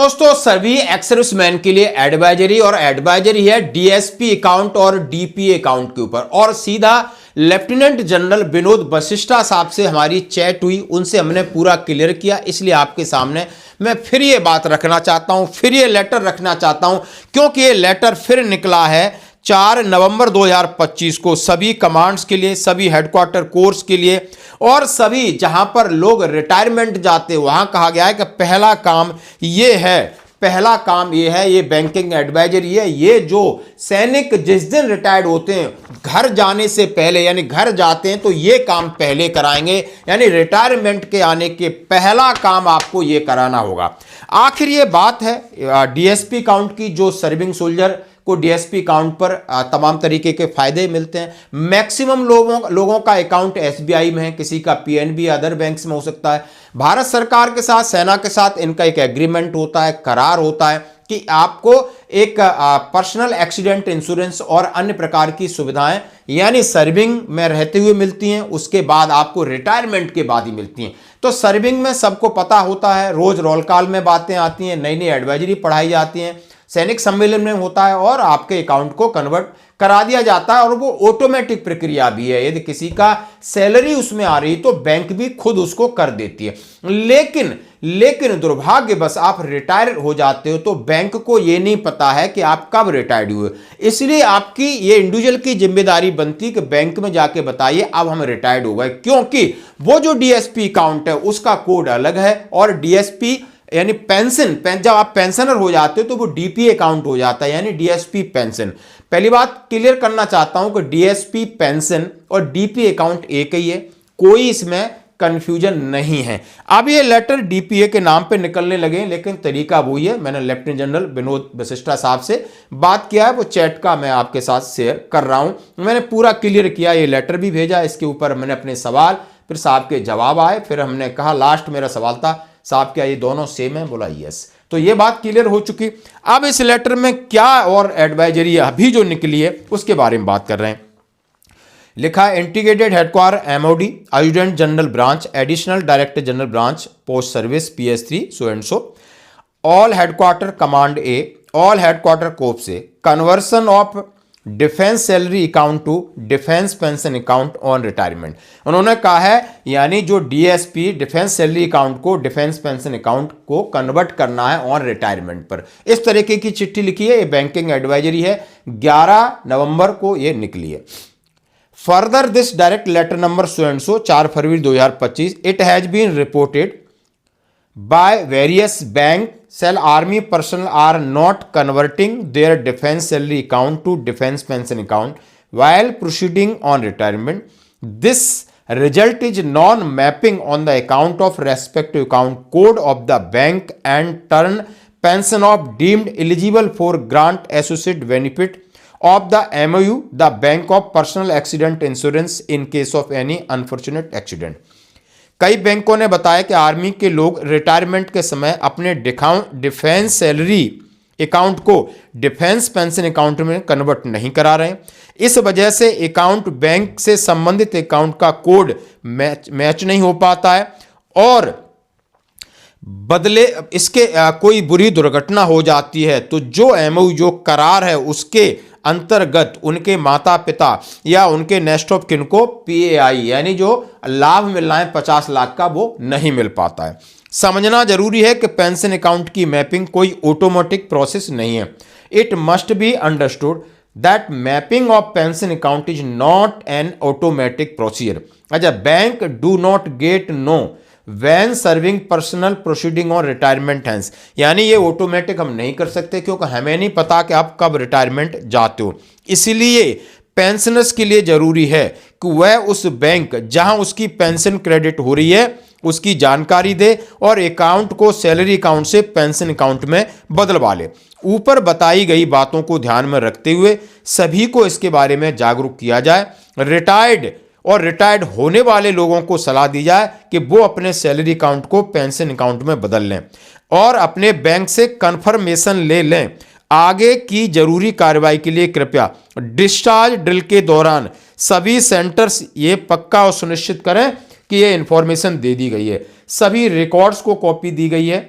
दोस्तों सभी ex serviceman के लिए एडवाइजरी और एडवाइजरी है डीएसपी अकाउंट और डीपीए अकाउंट के ऊपर। और सीधा लेफ्टिनेंट जनरल विनोद वशिष्ठा साहब से हमारी चैट हुई, उनसे हमने पूरा क्लियर किया। इसलिए आपके सामने मैं फिर ये बात रखना चाहता हूं, फिर ये लेटर रखना चाहता हूं, क्योंकि ये लेटर फिर निकला है 4 नवंबर 2025 को सभी कमांड्स के लिए, सभी हेडक्वार्टर कोर्स के लिए और सभी जहां पर लोग रिटायरमेंट जाते हैं वहां कहा गया है कि पहला काम ये है, ये बैंकिंग एडवाइजरी है। ये जो सैनिक जिस दिन रिटायर्ड होते हैं घर जाने से पहले, यानी घर जाते हैं तो ये काम पहले कराएंगे, यानी रिटायरमेंट के आने के पहला काम आपको ये कराना होगा। आखिर ये बात है डीएसपी अकाउंट की, जो सर्विंग सोल्जर को डीएसपी अकाउंट पर तमाम तरीके के फायदे मिलते हैं। मैक्सिमम लोगों का अकाउंट एसबीआई में है, किसी का पीएनबी अदर बैंक्स में हो सकता है। भारत सरकार के साथ, सेना के साथ इनका एक एग्रीमेंट होता है, करार होता है कि आपको एक पर्सनल एक्सीडेंट इंश्योरेंस और अन्य प्रकार की सुविधाएं यानी सर्विंग में रहते हुए मिलती हैं, उसके बाद आपको रिटायरमेंट के बाद ही मिलती हैं। तो सर्विंग में सबको पता होता है, रोज रोल कॉल में बातें आती हैं, नई नई एडवाइजरी पढ़ाई जाती हैं, सैनिक सम्मेलन में होता है और आपके अकाउंट को कन्वर्ट करा दिया जाता है। और वो ऑटोमेटिक प्रक्रिया भी है, यदि किसी का सैलरी उसमें आ रही तो बैंक भी खुद उसको कर देती है। लेकिन दुर्भाग्यवश आप रिटायर हो जाते हो तो बैंक को ये नहीं पता है कि आप कब रिटायर्ड हुए। इसलिए आपकी ये इंडिविजुअल की जिम्मेदारी बनती है कि बैंक में जाके बताइए अब हम रिटायर्ड हो गए, क्योंकि वो जो डीएसपी अकाउंट है उसका कोड अलग है और डीएसपी यानी पेंशन, जब आप पेंशनर हो जाते हो तो वो डीपीए अकाउंट हो जाता है, यानी डीएसपी पेंशन। पहली बात क्लियर करना चाहता हूं कि डीएसपी पेंशन और डीपीए अकाउंट एक ही है, कोई इसमें कंफ्यूजन नहीं है। अब ये लेटर डीपीए के नाम पे निकलने लगे, लेकिन तरीका वही है। मैंने लेफ्टिनेंट जनरल विनोद वशिष्ठा साहब से बात किया है, वो चैट का मैं आपके साथ शेयर कर रहा हूं। मैंने पूरा क्लियर किया, ये लेटर भी भेजा, इसके ऊपर मैंने अपने सवाल, फिर साहब के जवाब आए, फिर हमने कहा लास्ट मेरा सवाल था साहब क्या ये दोनों सेम है, बोला यस। तो ये बात क्लियर हो चुकी। अब इस लेटर में क्या और एडवाइजरी अभी जो निकली है उसके बारे में बात कर रहे हैं। लिखा है integrated headquarter MoD adjutant general branch additional director general branch post service PS3 so and so all headquarter command A all headquarter corps से conversion of defence salary account to defence pension account on retirement. उन्होंने कहा है यानी जो DSP defence salary account को defence pension account को convert करना है ऑन रिटायरमेंट पर। इस तरीके की चिट्ठी लिखी है, ये बैंकिंग एडवाइजरी है, 11 नवंबर को ये निकली है। Further this direct letter number so and so 4 February 2025 it has been reported by various bank Shell army personnel are not converting their defense salary account to defense pension account while proceeding on retirement. This result is non-mapping on the account of respective account code of the bank and turn pension of deemed eligible for grant associate benefit of the MOU, the bank of personal accident insurance in case of any unfortunate accident. कई बैंकों ने बताया कि army के लोग retirement के समय अपने डिफेंस सैलरी अकाउंट को डिफेंस पेंशन अकाउंट में कन्वर्ट नहीं करा रहे। इस वजह से अकाउंट बैंक से संबंधित अकाउंट का कोड मैच नहीं हो पाता है और बदले इसके कोई बुरी दुर्घटना हो जाती है तो जो एमओयू जो करार है उसके अंतर्गत उनके माता पिता या उनके नेक्स्ट ऑफ किन को पीएआई यानी जो लाभ मिलना है 50 लाख का वो नहीं मिल पाता है। समझना जरूरी है कि पेंशन अकाउंट की मैपिंग कोई ऑटोमेटिक प्रोसेस नहीं है। It must be understood that mapping of pension account is not an automatic procedure. अच्छा, bank do not get no van serving personnel proceeding और रिटायरमेंट हैंस, यानी ये ऑटोमेटिक हम नहीं कर सकते क्योंकि हमें नहीं पता कि आप कब रिटायरमेंट जाते हो। इसलिए पेंशनर्स के लिए जरूरी है कि वह उस बैंक जहां उसकी पेंशन क्रेडिट हो रही है उसकी जानकारी दे और अकाउंट को सैलरी अकाउंट से पेंशन अकाउंट में बदलवा ले। ऊपर बताई गई बातों को ध्यान में रखते हुए सभी को इसके बारे में जागरूक किया जाए। रिटायर्ड होने वाले लोगों को सलाह दी जाए कि वो अपने सैलरी अकाउंट को पेंशन अकाउंट में बदल लें और अपने बैंक से कंफर्मेशन ले लें। आगे की जरूरी कार्रवाई के लिए कृपया डिस्चार्ज ड्रिल के दौरान सभी सेंटर्स ये पक्का और सुनिश्चित करें कि ये इंफॉर्मेशन दे दी गई है, सभी रिकॉर्ड्स को कॉपी दी गई है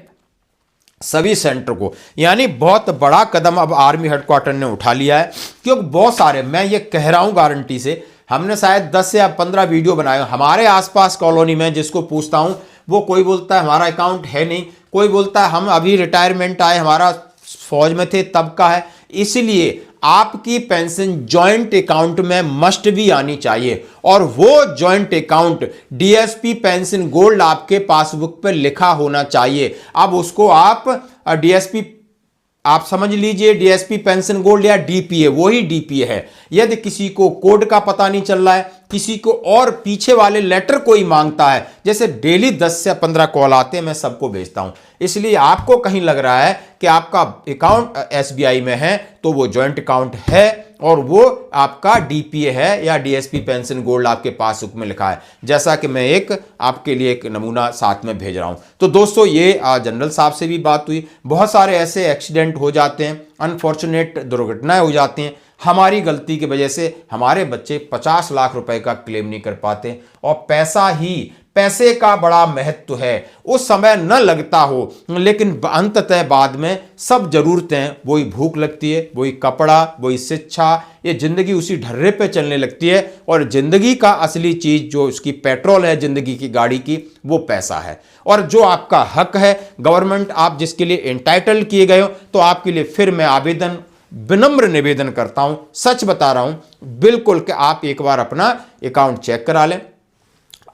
सभी सेंटर को। यानी बहुत बड़ा कदम अब आर्मी हेडक्वार्टर ने उठा लिया है, क्योंकि बहुत सारे, मैं ये कह रहा हूं गारंटी से, हमने शायद 10 या 15 वीडियो बनाए हमारे आसपास कॉलोनी में, जिसको पूछता हूं वो कोई बोलता है हमारा अकाउंट है नहीं, कोई बोलता है हम अभी रिटायरमेंट आए, हमारा फौज में थे तब का है। इसलिए आपकी पेंशन जॉइंट अकाउंट में मस्ट भी आनी चाहिए, और वो joint account DSP pension gold आपके पासबुक पर लिखा होना चाहिए। अब उसको आप डीएसपी, आप समझ लीजिए डीएसपी पेंशन गोल्ड या डीपीए, वही डीपीए है। यदि किसी को कोड का पता नहीं चल रहा है, किसी को और पीछे वाले लेटर कोई मांगता है, जैसे डेली 10 से 15 कॉल आते हैं, मैं सबको भेजता हूं। इसलिए आपको कहीं लग रहा है कि आपका अकाउंट एसबीआई में है तो वो जॉइंट अकाउंट है और वो आपका डीपीए है या डीएसपी पेंशन गोल्ड आपके पासबुक में लिखा है, जैसा कि मैं एक आपके लिए एक नमूना साथ में भेज रहा हूं। तो दोस्तों ये जनरल साहब से भी बात हुई, बहुत सारे ऐसे एक्सीडेंट हो जाते हैं, अनफॉर्चुनेट दुर्घटनाएं हो जाती हैं, हमारी गलती की वजह से हमारे बच्चे 50 लाख रुपए का क्लेम नहीं कर पाते, और पैसे का बड़ा महत्व है। उस समय न लगता हो, लेकिन अंततः बाद में सब जरूरतें, वही भूख लगती है, वही कपड़ा, वही शिक्षा, ये जिंदगी उसी ढर्रे पे चलने लगती है। और जिंदगी का असली चीज जो उसकी पेट्रोल है जिंदगी की गाड़ी की, वो पैसा है। और जो आपका हक है, गवर्नमेंट आप जिसके लिए एंटाइटल किए गए हो, तो आपके लिए फिर मैं विनम्र निवेदन करता हूं, सच बता रहा हूं बिल्कुल, कि आप एक बार अपना अकाउंट चेक करा लें।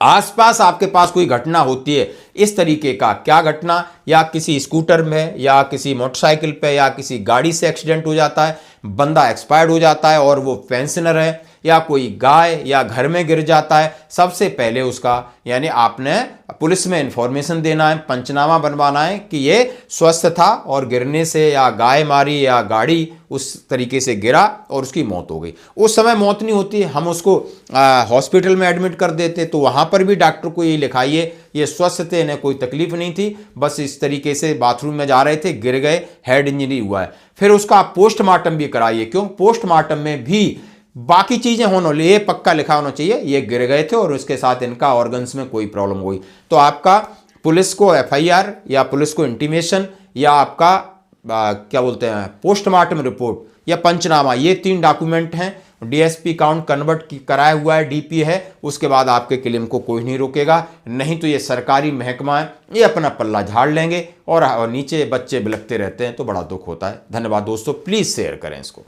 आसपास आपके पास कोई घटना होती है इस तरीके का, क्या घटना, या किसी स्कूटर में या किसी मोटरसाइकिल पे या किसी गाड़ी से एक्सीडेंट हो जाता है, बंदा एक्सपायर्ड हो जाता है और वो पेंशनर है, या कोई गाय या घर में गिर जाता है, सबसे पहले उसका यानी आपने पुलिस में इंफॉर्मेशन देना है, पंचनामा बनवाना है कि ये स्वस्थ था और गिरने से या गाय मारी या गाड़ी उस तरीके से गिरा और उसकी मौत हो गई। उस समय मौत नहीं होती, हम उसको हॉस्पिटल में एडमिट कर देते, तो वहां पर भी डॉक्टर को ये लिखाइए ये स्वस्थ थे, इन्हें कोई तकलीफ नहीं थी, बस इस तरीके से बाथरूम में जा रहे थे, गिर गए, हेड इंजरी हुआ है। फिर उसका पोस्टमार्टम भी कराइए, क्यों, पोस्टमार्टम में भी बाकी चीजें होना, ये पक्का लिखा होना चाहिए ये गिर गए थे और उसके साथ इनका ऑर्गन्स में कोई प्रॉब्लम हुई। तो आपका पुलिस को एफआईआर या पुलिस को इंटीमेशन या आपका क्या बोलते हैं पोस्टमार्टम रिपोर्ट या पंचनामा, ये 3 डॉक्यूमेंट हैं। डीएसपी अकाउंट कन्वर्ट कराया हुआ है, डीपी है, उसके बाद आपके क्लेम को कोई नहीं रोकेगा। नहीं तो ये सरकारी महकमा है, ये अपना पल्ला झाड़ लेंगे और नीचे बच्चे बिलखते रहते हैं, तो बड़ा दुख होता है। धन्यवाद दोस्तों, प्लीज शेयर करें इसको।